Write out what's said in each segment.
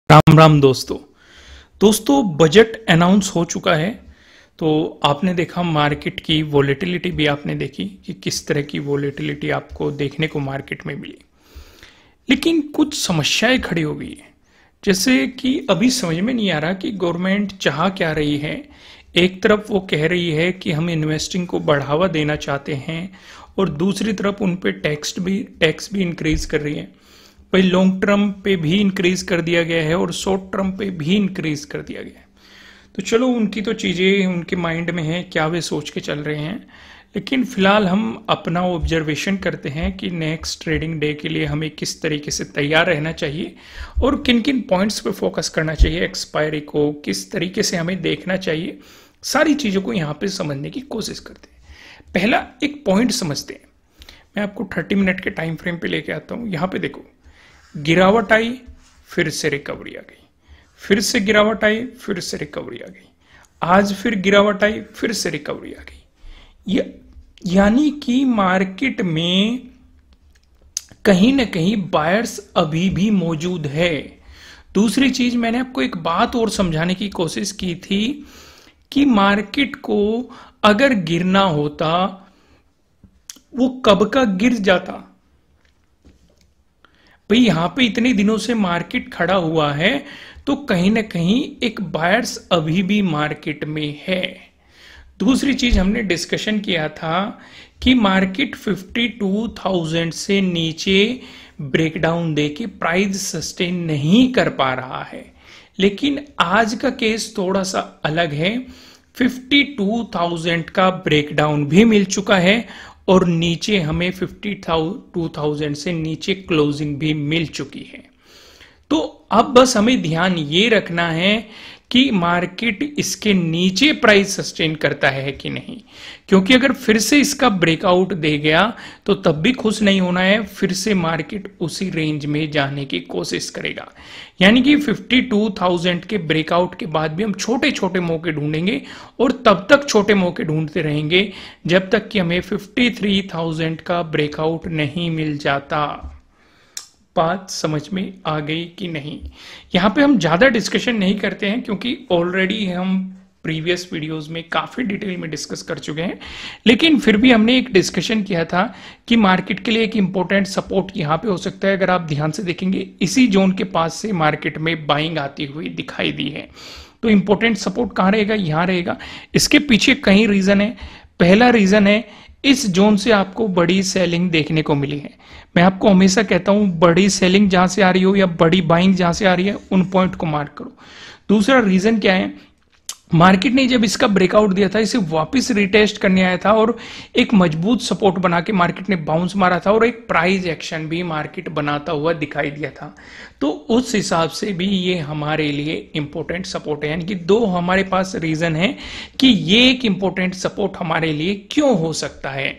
राम राम दोस्तों budget announce हो चुका है। तो आपने देखा मार्केट की वोलेटिलिटी भी आपने देखी कि किस तरह की वोलेटिलिटी आपको देखने को मार्केट में मिली। लेकिन कुछ समस्याएं खड़ी हो गई है, जैसे कि अभी समझ में नहीं आ रहा कि गवर्नमेंट चाह क्या रही है। एक तरफ वो कह रही है कि हम इन्वेस्टिंग को बढ़ावा देना चाहते हैं और दूसरी तरफ उन पे टैक्स भी इंक्रीज कर रही है। भाई लॉन्ग टर्म पे भी इंक्रीज कर दिया गया है और शॉर्ट टर्म पे भी इंक्रीज कर दिया गया है। तो चलो उनकी तो चीज़ें उनके माइंड में है, क्या वे सोच के चल रहे हैं। लेकिन फिलहाल हम अपना ऑब्जर्वेशन करते हैं कि नेक्स्ट ट्रेडिंग डे के लिए हमें किस तरीके से तैयार रहना चाहिए और किन किन पॉइंट्स पे फोकस करना चाहिए, एक्सपायरी को किस तरीके से हमें देखना चाहिए। सारी चीज़ों को यहाँ पे समझने की कोशिश करते हैं। पहला एक पॉइंट समझते हैं। मैं आपको 30 मिनट के टाइम फ्रेम पे लेके आता हूँ। यहाँ पे देखो, गिरावट आई, फिर से रिकवरी आ गई, फिर से गिरावट आई, फिर से रिकवरी आ गई, आज फिर गिरावट आई, फिर से रिकवरी आ गई। यानी कि मार्केट में कहीं ना कहीं बायर्स अभी भी मौजूद है। दूसरी चीज, मैंने आपको एक बात और समझाने की कोशिश की थी कि मार्केट को अगर गिरना होता वो कब का गिर जाता। भाई यहां पे इतने दिनों से मार्केट खड़ा हुआ है तो कहीं ना कहीं एक बायर्स अभी भी मार्केट में है। दूसरी चीज हमने डिस्कशन किया था कि मार्केट 52,000 से नीचे ब्रेकडाउन देके प्राइस सस्टेन नहीं कर पा रहा है। लेकिन आज का केस थोड़ा सा अलग है। 52,000 का ब्रेकडाउन भी मिल चुका है और नीचे हमें 52,000 से नीचे क्लोजिंग भी मिल चुकी है। तो अब बस हमें ध्यान ये रखना है कि मार्केट इसके नीचे प्राइस सस्टेन करता है कि नहीं, क्योंकि अगर फिर से इसका ब्रेकआउट दे गया तो तब भी खुश नहीं होना है, फिर से मार्केट उसी रेंज में जाने की कोशिश करेगा। यानी कि 52,000 के ब्रेकआउट के बाद भी हम छोटे छोटे मौके ढूंढेंगे और तब तक छोटे मौके ढूंढते रहेंगे जब तक कि हमें 53,000 का ब्रेकआउट नहीं मिल जाता। बात समझ में आ गई कि नहीं? यहां पे हम ज्यादा डिस्कशन नहीं करते हैं क्योंकि ऑलरेडी हम प्रीवियस वीडियोस में काफी डिटेल में डिस्कस कर चुके हैं। लेकिन फिर भी हमने एक डिस्कशन किया था कि मार्केट के लिए एक इंपॉर्टेंट सपोर्ट यहां पे हो सकता है। अगर आप ध्यान से देखेंगे इसी जोन के पास से मार्केट में बाइंग आती हुई दिखाई दी है। तो इंपॉर्टेंट सपोर्ट कहां रहेगा? यहां रहेगा। इसके पीछे कई रीजन है। पहला रीजन है, इस जोन से आपको बड़ी सेलिंग देखने को मिली है। मैं आपको हमेशा कहता हूं बड़ी सेलिंग जहां से आ रही हो या बड़ी बाइंग जहां से आ रही है उन पॉइंट को मार्क करो। दूसरा रीजन क्या है, मार्केट ने जब इसका ब्रेकआउट दिया था इसे वापस रिटेस्ट करने आया था और एक मजबूत सपोर्ट बना के मार्केट ने बाउंस मारा था और एक प्राइस एक्शन भी मार्केट बनाता हुआ दिखाई दिया था। तो उस हिसाब से भी ये हमारे लिए इंपॉर्टेंट सपोर्ट है। यानी कि दो हमारे पास रीजन है कि ये एक इंपॉर्टेंट सपोर्ट हमारे लिए क्यों हो सकता है।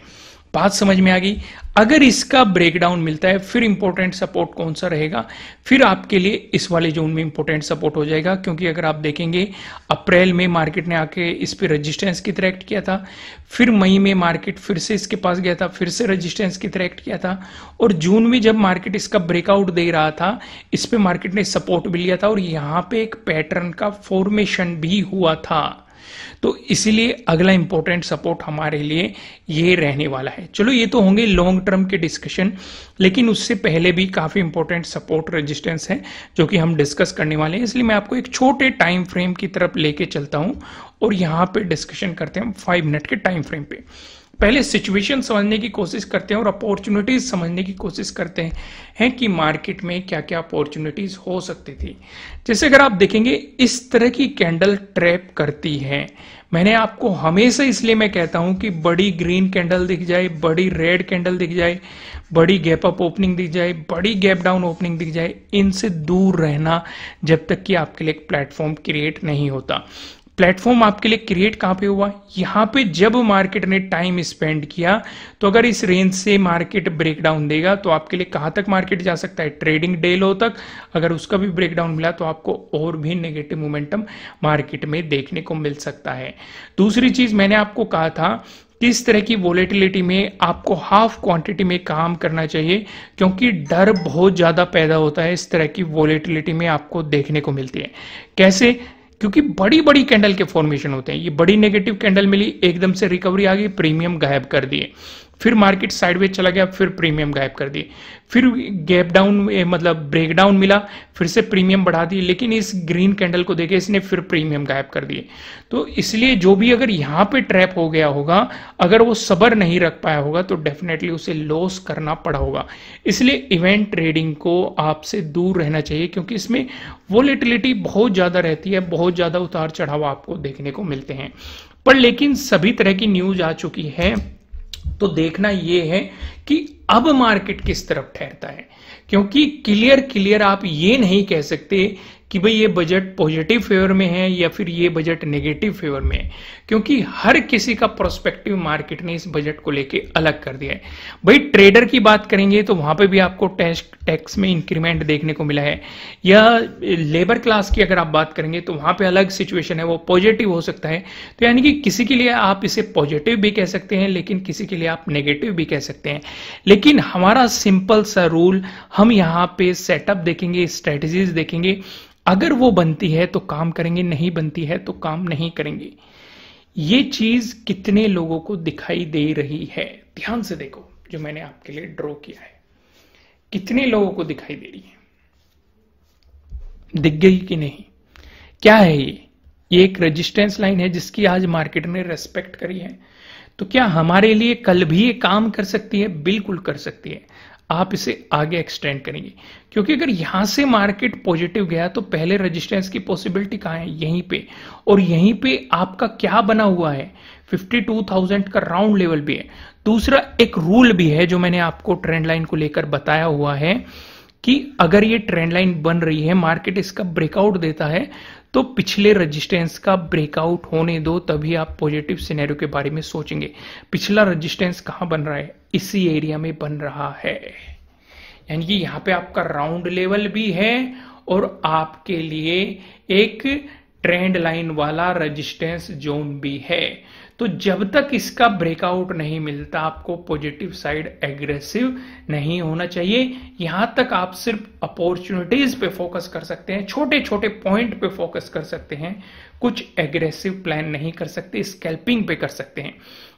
बात समझ में आ गई? अगर इसका ब्रेकडाउन मिलता है फिर इंपॉर्टेंट सपोर्ट कौन सा रहेगा? फिर आपके लिए इस वाले जोन में इंपॉर्टेंट सपोर्ट हो जाएगा, क्योंकि अगर आप देखेंगे अप्रैल में मार्केट ने आके इस पे रेजिस्टेंस की तरह एक्ट किया था, फिर मई में मार्केट फिर से इसके पास गया था, फिर से रेजिस्टेंस की तरह एक्ट किया था, और जून में जब मार्केट इसका ब्रेकआउट दे रहा था इस पे मार्केट ने सपोर्ट भी लिया था और यहाँ पे एक पैटर्न का फॉर्मेशन भी हुआ था। तो इसीलिए अगला इंपॉर्टेंट सपोर्ट हमारे लिए ये रहने वाला है। चलो ये तो होंगे लॉन्ग टर्म के डिस्कशन, लेकिन उससे पहले भी काफी इंपॉर्टेंट सपोर्ट रेजिस्टेंस है जो कि हम डिस्कस करने वाले हैं। इसलिए मैं आपको एक छोटे टाइम फ्रेम की तरफ लेके चलता हूं और यहां पे डिस्कशन करते हैं 5 मिनट के टाइम फ्रेम पे। पहले सिचुएशन समझने की कोशिश करते हैं और अपॉर्चुनिटीज समझने की कोशिश करते हैं कि मार्केट में क्या क्या अपॉर्चुनिटीज हो सकती थी। जैसे अगर आप देखेंगे इस तरह की कैंडल ट्रैप करती है। मैंने आपको हमेशा इसलिए मैं कहता हूं कि बड़ी ग्रीन कैंडल दिख जाए, बड़ी रेड कैंडल दिख जाए, बड़ी गैप अप ओपनिंग दिख जाए, बड़ी गैप डाउन ओपनिंग दिख जाए, इनसे दूर रहना जब तक कि आपके लिए एक प्लेटफॉर्म क्रिएट नहीं होता। प्लेटफॉर्म आपके लिए क्रिएट कहां पे हुआ? यहां पे जब मार्केट ने टाइम स्पेंड किया। तो अगर इस रेंज से मार्केट ब्रेकडाउन देगा तो आपके लिए कहां तक मार्केट जा सकता है? ट्रेडिंग डे लो तक। अगर उसका भी ब्रेकडाउन मिला तो आपको और भी नेगेटिव मोमेंटम मार्केट में देखने को मिल सकता है। दूसरी चीज मैंने आपको कहा था कि इस तरह की वोलेटिलिटी में आपको हाफ क्वांटिटी में काम करना चाहिए, क्योंकि डर बहुत ज्यादा पैदा होता है इस तरह की वोलेटिलिटी में आपको देखने को मिलती है। कैसे? क्योंकि बड़ी बड़ी कैंडल के फॉर्मेशन होते हैं। ये बड़ी नेगेटिव कैंडल मिली, एकदम से रिकवरी आ गई, प्रीमियम गायब कर दिए, फिर मार्केट साइडवेज चला गया, फिर प्रीमियम गायब कर दिए, फिर गैप डाउन मतलब ब्रेकडाउन मिला, फिर से प्रीमियम बढ़ा दिए। लेकिन इस ग्रीन कैंडल को देखे, इसने फिर प्रीमियम गायब कर दिए। तो इसलिए जो भी अगर यहां पे ट्रैप हो गया होगा, अगर वो सब्र नहीं रख पाया होगा, तो डेफिनेटली उसे लॉस करना पड़ा होगा। इसलिए इवेंट ट्रेडिंग को आपसे दूर रहना चाहिए, क्योंकि इसमें वोलेटिलिटी बहुत ज्यादा रहती है, बहुत ज्यादा उतार चढ़ाव आपको देखने को मिलते हैं। पर लेकिन सभी तरह की न्यूज आ चुकी है, तो देखना यह है कि अब मार्केट किस तरफ ठहरता है। क्योंकि क्लियर आप ये नहीं कह सकते कि भाई ये बजट पॉजिटिव फेवर में है या फिर ये बजट नेगेटिव फेवर में है, क्योंकि हर किसी का प्रोस्पेक्टिव मार्केट ने इस बजट को लेके अलग कर दिया है। भाई ट्रेडर की बात करेंगे तो वहां पे भी आपको टैक्स में इंक्रीमेंट देखने को मिला है, या लेबर क्लास की अगर आप बात करेंगे तो वहां पे अलग सिचुएशन है, वो पॉजिटिव हो सकता है। तो यानी कि किसी के लिए आप इसे पॉजिटिव भी कह सकते हैं, लेकिन किसी के लिए आप नेगेटिव भी कह सकते हैं। लेकिन हमारा सिंपल सा रूल, हम यहाँ पे सेटअप देखेंगे, स्ट्रेटेजीज देखेंगे, अगर वो बनती है तो काम करेंगे, नहीं बनती है तो काम नहीं करेंगे। ये चीज कितने लोगों को दिखाई दे रही है? ध्यान से देखो जो मैंने आपके लिए ड्रॉ किया है, कितने लोगों को दिखाई दे रही है? दिख गई कि नहीं? क्या है ये एक रेजिस्टेंस लाइन है जिसकी आज मार्केट ने रेस्पेक्ट करी है। तो क्या हमारे लिए कल भी ये काम कर सकती है? बिल्कुल कर सकती है। आप इसे आगे एक्सटेंड करेंगे, क्योंकि अगर यहां से मार्केट पॉजिटिव गया तो पहले रेजिस्टेंस की पॉसिबिलिटी कहां है? यहीं पे। और यहीं पे आपका क्या बना हुआ है? 52,000 का राउंड लेवल भी है। दूसरा एक रूल भी है जो मैंने आपको ट्रेंड लाइन को लेकर बताया हुआ है कि अगर ये ट्रेंड लाइन बन रही है, मार्केट इसका ब्रेकआउट देता है, तो पिछले रेजिस्टेंस का ब्रेकआउट होने दो, तभी आप पॉजिटिव सिनेरियो के बारे में सोचेंगे। पिछला रेजिस्टेंस कहां बन रहा है? इसी एरिया में बन रहा है। यानी कि यहां पे आपका राउंड लेवल भी है और आपके लिए एक ट्रेंड लाइन वाला रेजिस्टेंस जोन भी है। तो जब तक इसका ब्रेकआउट नहीं मिलता, आपको पॉजिटिव साइड एग्रेसिव नहीं होना चाहिए। यहां तक आप सिर्फ अपॉर्चुनिटीज पे फोकस कर सकते हैं, छोटे छोटे पॉइंट पे फोकस कर सकते हैं, कुछ एग्रेसिव प्लान नहीं कर सकते, स्कैल्पिंग पे कर सकते हैं।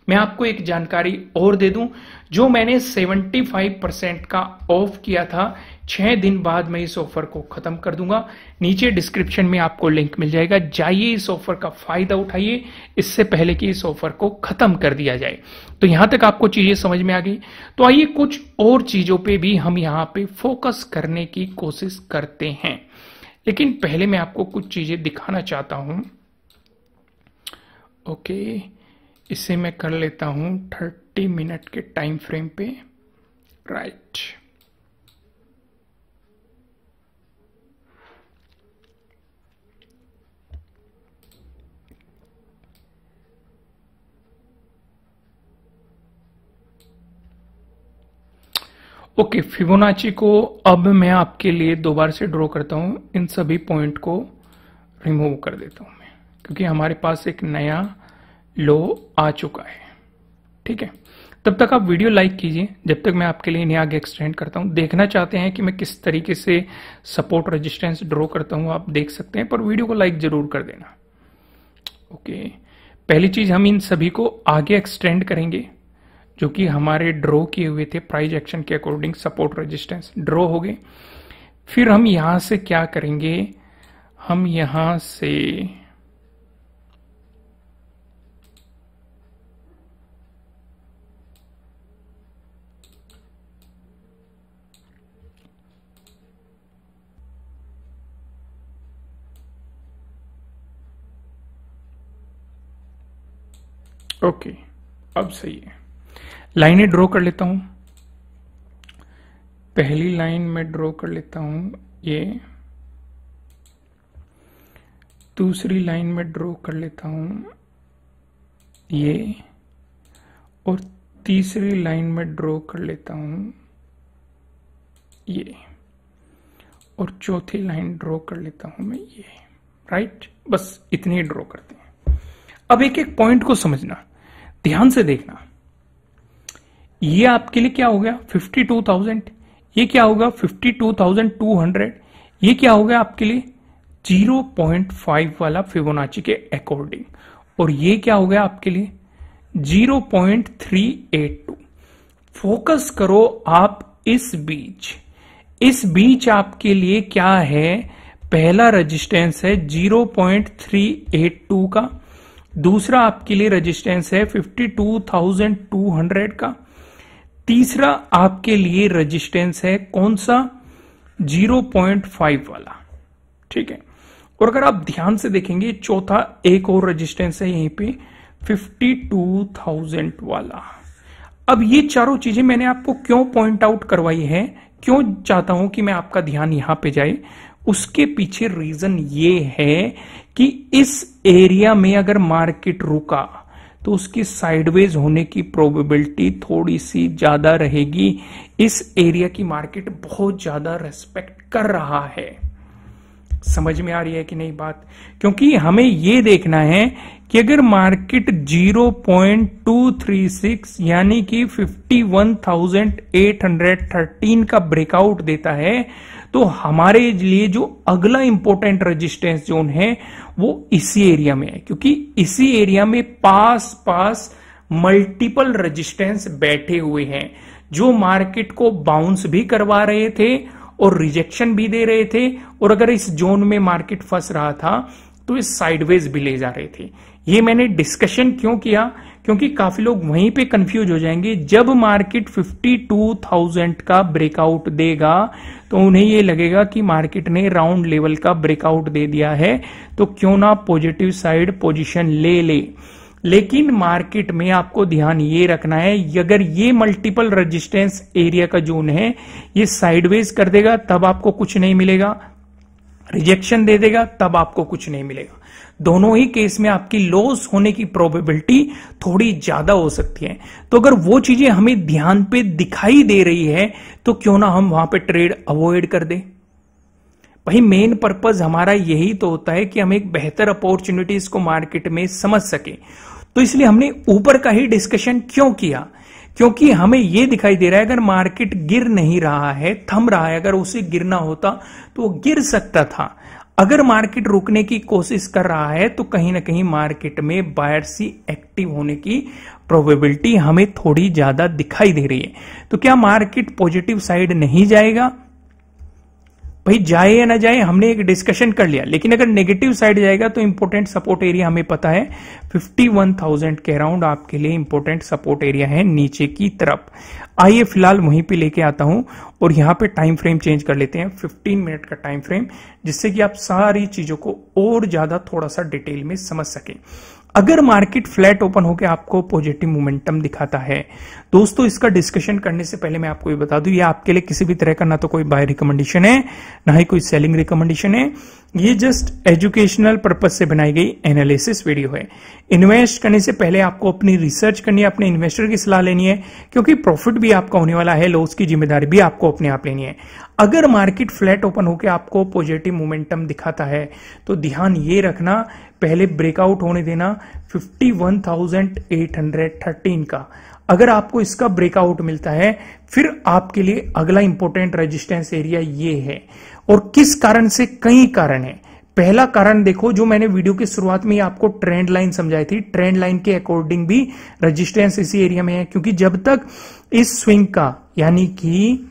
मैं आपको एक जानकारी और दे दूं, जो मैंने 75% का ऑफ किया था, 6 दिन बाद मैं इस ऑफर को खत्म कर दूंगा। नीचे डिस्क्रिप्शन में आपको लिंक मिल जाएगा, जाइए इस ऑफर का फायदा उठाइए, इससे पहले कि इस ऑफर को खत्म कर दिया जाए। तो यहां तक आपको चीजें समझ में आ गई। तो आइए कुछ और चीजों पे भी हम यहां पे फोकस करने की कोशिश करते हैं, लेकिन पहले मैं आपको कुछ चीजें दिखाना चाहता हूं। ओके, इसे मैं कर लेता हूं 30 मिनट के टाइम फ्रेम पे। राइट, ओके, फिबोनाची को अब मैं आपके लिए दोबारा से ड्रॉ करता हूं। इन सभी पॉइंट को रिमूव कर देता हूं मैं, क्योंकि हमारे पास एक नया लो आ चुका है। ठीक है, तब तक आप वीडियो लाइक कीजिए जब तक मैं आपके लिए इन्हें आगे एक्सटेंड करता हूं। देखना चाहते हैं कि मैं किस तरीके से सपोर्ट रेजिस्टेंस ड्रॉ करता हूं, आप देख सकते हैं, पर वीडियो को लाइक जरूर कर देना। ओके, पहली चीज हम इन सभी को आगे एक्सटेंड करेंगे, जो कि हमारे ड्रॉ किए हुए थे प्राइस एक्शन के अकॉर्डिंग। सपोर्ट रेजिस्टेंस ड्रॉ हो गए। फिर हम यहां से क्या करेंगे? हम यहां से ओके, अब सही है। लाइनें ड्रॉ कर लेता हूं। पहली लाइन में ड्रॉ कर लेता हूं ये, दूसरी लाइन में ड्रॉ कर लेता हूं ये, और तीसरी लाइन में ड्रॉ कर लेता हूं ये, और चौथी लाइन ड्रॉ कर लेता हूं मैं ये। राइट, बस इतनी ही ड्रॉ करते हैं। अब एक एक पॉइंट को समझना। ध्यान से देखना, ये आपके लिए क्या हो गया 52,000, ये क्या होगा 52,200, ये क्या हो गया आपके लिए 0.5 वाला फिबोनाची के अकॉर्डिंग, और ये क्या हो गया आपके लिए 0.382। फोकस करो आप इस बीच आपके लिए क्या है, पहला रेजिस्टेंस है 0.382 का, दूसरा आपके लिए रेजिस्टेंस है 52,200 का, तीसरा आपके लिए रेजिस्टेंस है कौन सा 0.5 वाला, ठीक है। और अगर आप ध्यान से देखेंगे चौथा एक और रेजिस्टेंस है यहीं पे 52,000 वाला। अब ये चारों चीजें मैंने आपको क्यों पॉइंट आउट करवाई है, क्यों चाहता हूं कि मैं आपका ध्यान यहां पे जाए, उसके पीछे रीजन ये है कि इस एरिया में अगर मार्केट रुका तो उसकी साइडवेज होने की प्रोबेबिलिटी थोड़ी सी ज्यादा रहेगी। इस एरिया की मार्केट बहुत ज्यादा रेस्पेक्ट कर रहा है। समझ में आ रही है कि नहीं बात? क्योंकि हमें यह देखना है कि अगर मार्केट 0.236 यानी कि 51,813 का ब्रेकआउट देता है तो हमारे लिए जो अगला इंपॉर्टेंट रेजिस्टेंस जोन है वो इसी एरिया में है, क्योंकि इसी एरिया में पास मल्टीपल रेजिस्टेंस बैठे हुए हैं जो मार्केट को बाउंस भी करवा रहे थे और रिजेक्शन भी दे रहे थे, और अगर इस जोन में मार्केट फंस रहा था तो इस साइडवेज भी ले जा रहे थे। ये मैंने डिस्कशन क्यों किया, क्योंकि काफी लोग वहीं पे कंफ्यूज हो जाएंगे। जब मार्केट 52,000 का ब्रेकआउट देगा तो उन्हें ये लगेगा कि मार्केट ने राउंड लेवल का ब्रेकआउट दे दिया है तो क्यों ना पॉजिटिव साइड पोजीशन ले ले। लेकिन मार्केट में आपको ध्यान ये रखना है, अगर ये मल्टीपल रेजिस्टेंस एरिया का जोन है ये साइडवेज कर देगा तब आपको कुछ नहीं मिलेगा, रिजेक्शन दे देगा तब आपको कुछ नहीं मिलेगा। दोनों ही केस में आपकी लॉस होने की प्रोबेबिलिटी थोड़ी ज्यादा हो सकती है। तो अगर वो चीजें हमें ध्यान पे दिखाई दे रही है तो क्यों ना हम वहां पे ट्रेड अवॉइड कर दें। भाई मेन पर्पज हमारा यही तो होता है कि हम एक बेहतर अपॉर्चुनिटीज को मार्केट में समझ सके। तो इसलिए हमने ऊपर का ही डिस्कशन क्यों किया, क्योंकि हमें यह दिखाई दे रहा है अगर मार्केट गिर नहीं रहा है, थम रहा है, अगर उसे गिरना होता तो वो गिर सकता था। अगर मार्केट रुकने की कोशिश कर रहा है तो कहीं ना कहीं मार्केट में बायर्स एक्टिव होने की प्रोबेबिलिटी हमें थोड़ी ज्यादा दिखाई दे रही है। तो क्या मार्केट पॉजिटिव साइड नहीं जाएगा? भाई जाए या ना जाए हमने एक डिस्कशन कर लिया, लेकिन अगर नेगेटिव साइड जाएगा तो इंपॉर्टेंट सपोर्ट एरिया हमें पता है 51,000 के अराउंड आपके लिए इंपॉर्टेंट सपोर्ट एरिया है नीचे की तरफ। आइए फिलहाल वहीं पे लेके आता हूं और यहां पे टाइम फ्रेम चेंज कर लेते हैं 15 मिनट का टाइम फ्रेम, जिससे कि आप सारी चीजों को और ज्यादा थोड़ा सा डिटेल में समझ सकें। अगर मार्केट फ्लैट ओपन होकर आपको पॉजिटिव मोमेंटम दिखाता है, दोस्तों इसका डिस्कशन करने से पहले मैं आपको ये बता दूं, ये आपके लिए किसी भी तरह का ना तो कोई बाय रिकमेंडेशन है ना ही कोई सेलिंग रिकमेंडेशन है। ये जस्ट एजुकेशनल पर्पज से बनाई गई एनालिसिस वीडियो है। इन्वेस्ट करने से पहले आपको अपनी रिसर्च करनी है, अपने इन्वेस्टर की सलाह लेनी है, क्योंकि प्रॉफिट भी आपका होने वाला है, लॉस की जिम्मेदारी भी आपको अपने आप लेनी है। अगर मार्केट फ्लैट ओपन होकर आपको पॉजिटिव मोमेंटम दिखाता है तो ध्यान ये रखना, पहले ब्रेकआउट होने देना 51,813 का। अगर आपको इसका ब्रेकआउट मिलता है फिर आपके लिए अगला इंपॉर्टेंट रेजिस्टेंस एरिया ये है। और किस कारण से? कई कारण है। पहला कारण देखो, जो मैंने वीडियो की शुरुआत में आपको ट्रेंड लाइन समझाई थी, ट्रेंड लाइन के अकॉर्डिंग भी रेजिस्टेंस इसी एरिया में है, क्योंकि जब तक इस स्विंग का यानी कि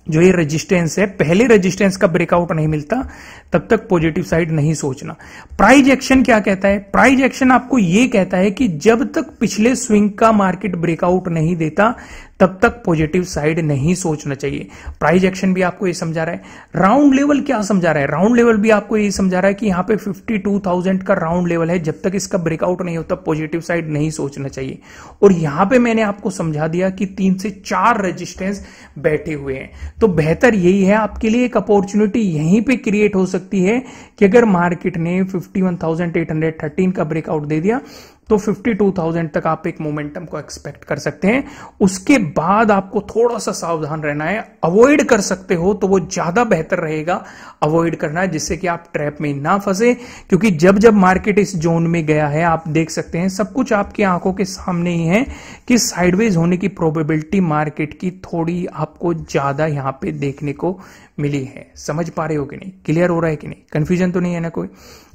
जो ये रेजिस्टेंस है, पहले रेजिस्टेंस का ब्रेकआउट नहीं मिलता तब तक पॉजिटिव साइड नहीं सोचना। प्राइस एक्शन क्या कहता है? प्राइस एक्शन आपको ये कहता है कि जब तक पिछले स्विंग का मार्केट ब्रेकआउट नहीं देता तब तक पॉजिटिव साइड नहीं सोचना चाहिए। प्राइस एक्शन भी आपको ये समझा रहा है। राउंड लेवल क्या समझा रहा है? राउंड लेवल भी आपको ये समझा रहा है कि यहां पे 52,000 का राउंड लेवल है, जब तक इसका ब्रेकआउट नहीं होता पॉजिटिव साइड नहीं सोचना चाहिए। और यहां पे मैंने आपको समझा दिया कि 3 से 4 रेजिस्टेंस बैठे हुए हैं। तो बेहतर यही है, आपके लिए एक अपॉर्चुनिटी यहीं पे क्रिएट हो सकती है कि अगर मार्केट ने 51,813 का ब्रेकआउट दे दिया तो 52,000 तक आप एक मोमेंटम को एक्सपेक्ट कर सकते हैं। उसके बाद आपको थोड़ा सा सावधान रहना है, अवॉइड कर सकते हो तो वो ज्यादा बेहतर रहेगा अवॉइड करना है, जिससे कि आप ट्रैप में ना फंसे। क्योंकि जब जब मार्केट इस जोन में गया है, आप देख सकते हैं सब कुछ आपकी आंखों के सामने ही है कि साइडवेज होने की प्रोबेबिलिटी मार्केट की थोड़ी आपको ज्यादा यहां पे देखने को मिली है। समझ पा रहे हो कि नहीं, क्लियर हो रहा है कि नहीं, कंफ्यूजन तो नहीं है ना कोई।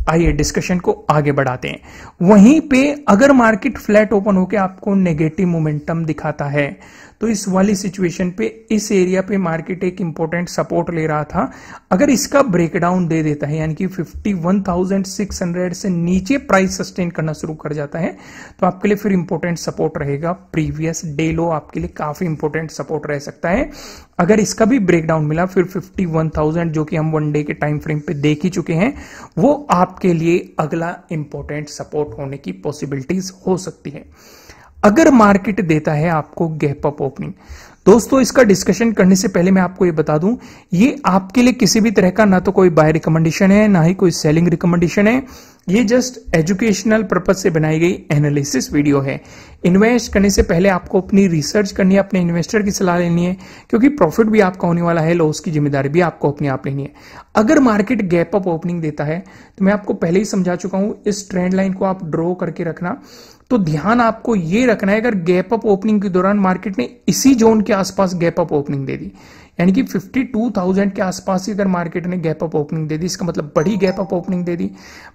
आइए डिस्कशन को आगे बढ़ाते हैं। वहीं पे अगर मार्केट फ्लैट ओपन होकर आपको नेगेटिव मोमेंटम दिखाता है तो इस वाली सिचुएशन पे इस एरिया पे मार्केट एक इंपॉर्टेंट सपोर्ट ले रहा था, अगर इसका ब्रेकडाउन दे देता है यानी कि 51,600 से नीचे प्राइस सस्टेन करना शुरू कर जाता है तो आपके लिए फिर इंपॉर्टेंट सपोर्ट रहेगा प्रीवियस डे लो, आपके लिए काफी इंपॉर्टेंट सपोर्ट रह सकता है। अगर इसका भी ब्रेकडाउन मिला फिर 51,000 जो कि हम वन डे के टाइम फ्रेम पे देख ही चुके हैं, वो आपके लिए अगला इंपॉर्टेंट सपोर्ट होने की पॉसिबिलिटीज हो सकती है। अगर मार्केट देता है आपको गैप अप ओपनिंग, दोस्तों इसका डिस्कशन करने से पहले मैं आपको ये बता दूं, ये आपके लिए किसी भी तरह का ना तो कोई बाय रिकमेंडेशन है ना ही कोई सेलिंग रिकमेंडेशन है, ये जस्ट एजुकेशनल पर्पज से बनाई गई एनालिसिस वीडियो है। इन्वेस्ट करने से पहले आपको अपनी रिसर्च करनी है, अपने इन्वेस्टर की सलाह लेनी है, क्योंकि प्रॉफिट भी आपका होने वाला है, लॉस की जिम्मेदारी भी आपको अपने आप लेनी है। अगर मार्केट गैप अप ओपनिंग देता है तो मैं आपको पहले ही समझा चुका हूं, इस ट्रेंड लाइन को आप ड्रॉ करके रखना। तो ध्यान आपको ये रखना है, अगर गैप अप ओपनिंग के दौरान मार्केट ने इसी जोन के आसपास गैप अप ओपनिंग दे दी, यानी कि 52,000 के आसपास ही अगर मार्केट ने गैप अप ओपनिंग दे दी, इसका मतलब बड़ी गैप अप ओपनिंग दे दी।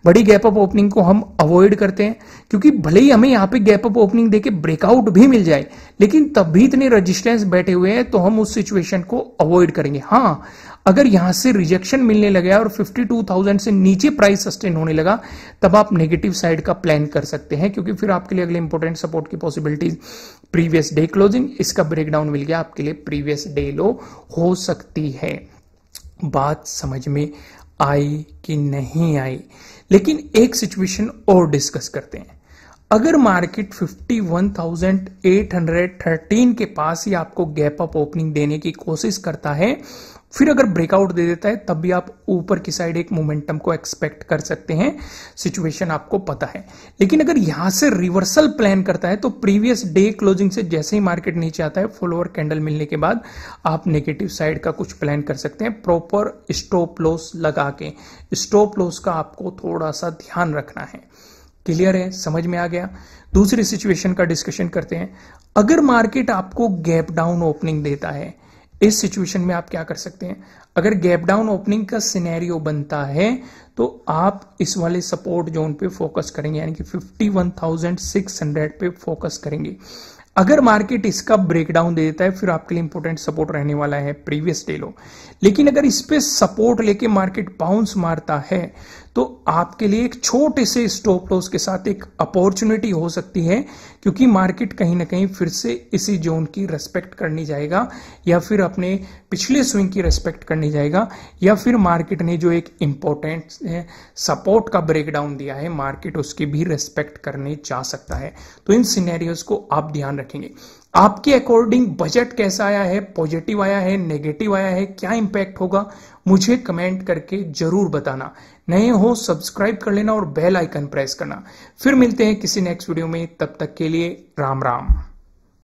बड़ी गैप अप ओपनिंग को हम अवॉइड करते हैं, क्योंकि भले ही हमें यहां पे गैप अप ओपनिंग देके ब्रेकआउट भी मिल जाए, लेकिन तब भी इतने रेजिस्टेंस बैठे हुए हैं तो हम उस सिचुएशन को अवॉइड करेंगे। हाँ, अगर यहां से रिजेक्शन मिलने लगा और 52,000 से नीचे प्राइस सस्टेन होने लगा, तब आप नेगेटिव साइड का प्लान कर सकते हैं, क्योंकि फिर आपके लिए अगले इंपॉर्टेंट सपोर्ट की पॉसिबिलिटीज प्रीवियस डे क्लोजिंग, इसका ब्रेकडाउन मिल गया, आपके लिए प्रीवियस डे लो हो सकती है। बात समझ में आई कि नहीं आई? लेकिन एक सिचुएशन और डिस्कस करते हैं। अगर मार्केट 51,813 के पास ही आपको गैप अप ओपनिंग देने की कोशिश करता है, फिर अगर ब्रेकआउट दे देता है, तब भी आप ऊपर की साइड एक मोमेंटम को एक्सपेक्ट कर सकते हैं, सिचुएशन आपको पता है। लेकिन अगर यहां से रिवर्सल प्लान करता है तो प्रीवियस डे क्लोजिंग से जैसे ही मार्केट नीचे आता है, फॉलोअर कैंडल मिलने के बाद आप नेगेटिव साइड का कुछ प्लान कर सकते हैं, प्रॉपर स्टॉप लॉस लगा के। स्टॉप लॉस का आपको थोड़ा सा ध्यान रखना है। क्लियर है, समझ में आ गया? दूसरी सिचुएशन का डिस्कशन करते हैं। अगर मार्केट आपको गैप डाउन ओपनिंग देता है, इस सिचुएशन में आप क्या कर सकते हैं? अगर गैप डाउन ओपनिंग का सिनेरियो बनता है तो आप इस वाले सपोर्ट जोन पे फोकस करेंगे, यानी कि 51,600 पे फोकस करेंगे। अगर मार्केट इसका ब्रेकडाउन दे देता है, फिर आपके लिए इंपॉर्टेंट सपोर्ट रहने वाला है प्रीवियस डे लो। लेकिन अगर इस पे सपोर्ट लेके मार्केट बाउंस मारता है तो आपके लिए एक छोटे से स्टॉप लॉस के साथ एक अपॉर्चुनिटी हो सकती है, क्योंकि मार्केट कहीं ना कहीं फिर से इसी जोन की रेस्पेक्ट करनी जाएगा, या फिर अपने पिछले स्विंग की रेस्पेक्ट करनी जाएगा, या फिर मार्केट ने जो एक इंपॉर्टेंट सपोर्ट का ब्रेकडाउन दिया है, मार्केट उसकी भी रेस्पेक्ट करने जा सकता है। तो इन सिनेरियोज को आप ध्यान रखेंगे। आपके अकॉर्डिंग बजट कैसा आया है, पॉजिटिव आया है, नेगेटिव आया है, क्या इंपैक्ट होगा, मुझे कमेंट करके जरूर बताना। नए हो सब्सक्राइब कर लेना और बेल आइकन प्रेस करना। फिर मिलते हैं किसी नेक्स्ट वीडियो में, तब तक के लिए राम राम।